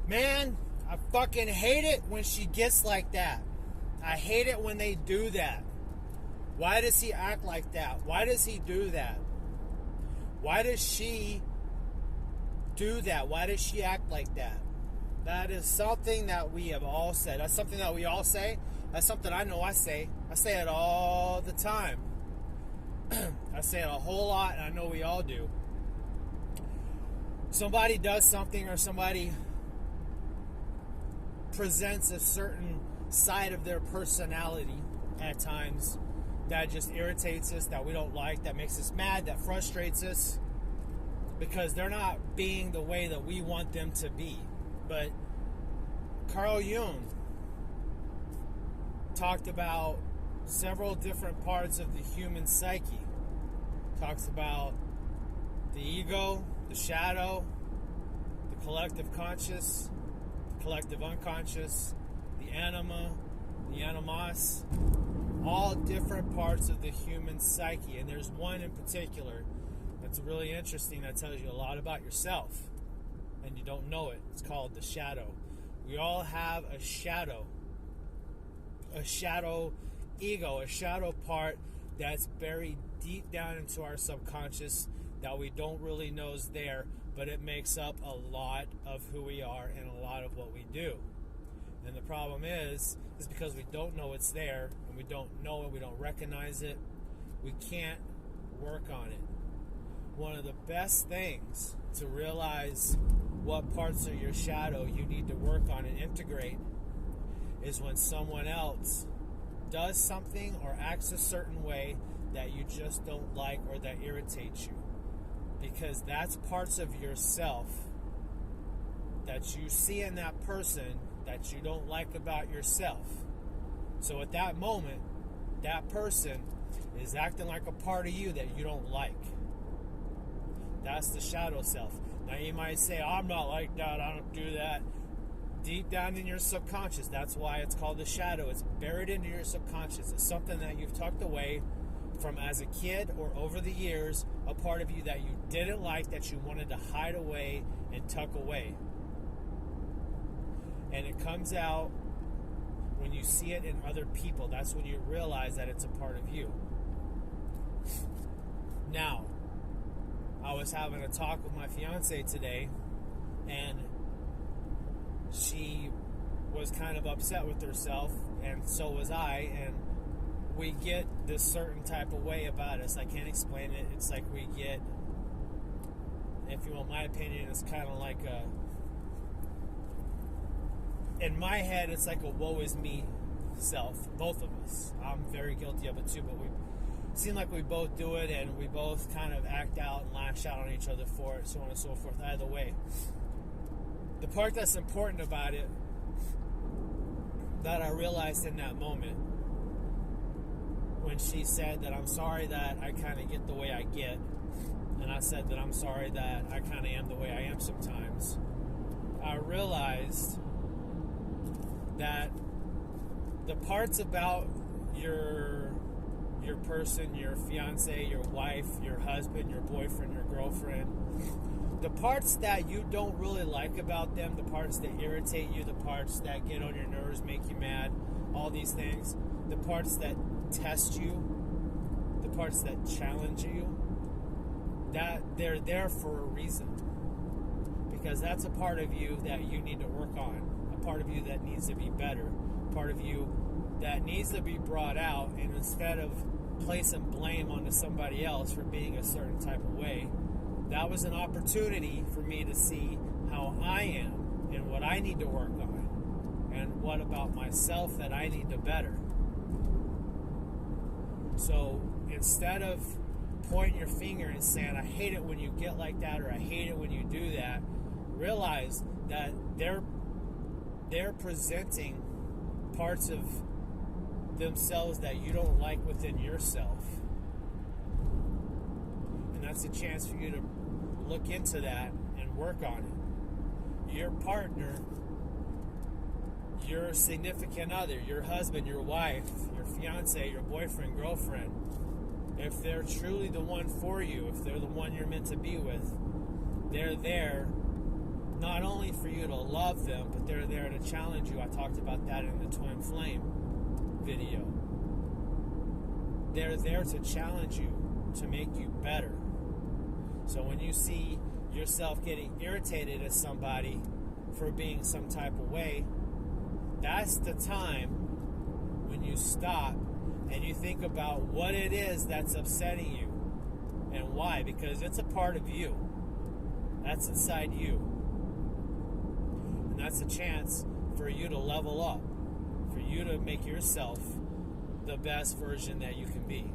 Man, I fucking hate it when she gets like that. I hate it when they do that. Why does he act like that? Why does he do that? Why does she do that? Why does she act like that? That is something that we have all said. That's something that we all say. That's something I know I say. I say it all the time. I say it a whole lot, and I know we all do. Somebody does something, or somebody presents a certain side of their personality at times that just irritates us, that we don't like, that makes us mad, that frustrates us, because they're not being the way that we want them to be. But Carl Yoon talked about several different parts of the human psyche. Talks about the ego, the shadow, the collective conscious, the collective unconscious, the anima, the animus, all different parts of the human psyche. And there's one in particular that's really interesting that tells you a lot about yourself, and you don't know it. It's called the shadow. We all have a shadow ego, a shadow part that's buried deep down into our subconscious that we don't really know is there, but it makes up a lot of who we are and a lot of what we do. And the problem is because we don't know it's there, and we don't know it, we don't recognize it, we can't work on it. One of the best things to realize what parts of your shadow you need to work on and integrate is when someone else does something or acts a certain way that you just don't like or that irritates you. Because that's parts of yourself that you see in that person that you don't like about yourself. So at that moment, that person is acting like a part of you that you don't like. That's the shadow self. Now you might say, I'm not like that, I don't do that. Deep down in your subconscious, that's why it's called the shadow. It's buried into your subconscious. It's something that you've tucked away from as a kid or over the years, a part of you that you didn't like, that you wanted to hide away and tuck away. And it comes out when you see it in other people. That's when you realize that it's a part of you. Now, I was having a talk with my fiance today, and she was kind of upset with herself, and so was I, and we get this certain type of way about us. I can't explain it. It's like we get, if you want my opinion, it's kind of like in my head, it's like a woe is me self, both of us. I'm very guilty of it too, but we seem like we both do it, and we both kind of act out and lash out on each other for it, so on and so forth. Either way, the part that's important about it that I realized in that moment, when she said that I'm sorry that I kind of get the way I get, and I said that I'm sorry that I kind of am the way I am sometimes, I realized that the parts about your person, your fiance, your wife, your husband, your boyfriend, your girlfriend, the parts that you don't really like about them, the parts that irritate you, the parts that get on your nerves, make you mad, all these things, the parts that test you, the parts that challenge you, that they're there for a reason. Because that's a part of you that you need to work on, a part of you that needs to be better, a part of you that needs to be brought out, and instead of placing blame onto somebody else for being a certain type of way, that was an opportunity for me to see how I am and what I need to work on, and what about myself that I need to better. So instead of pointing your finger and saying, I hate it when you get like that, or I hate it when you do that, realize that they're presenting parts of themselves that you don't like within yourself. And that's a chance for you to look into that and work on it. Your partner, your significant other, your husband, your wife, your fiance, your boyfriend, girlfriend, if they're truly the one for you, if they're the one you're meant to be with, they're there not only for you to love them, but they're there to challenge you. I talked about that in the Twin Flame video. They're there to challenge you, to make you better. So when you see yourself getting irritated at somebody for being some type of way, that's the time when you stop and you think about what it is that's upsetting you and why, because it's a part of you. That's inside you. And that's a chance for you to level up, for you to make yourself the best version that you can be.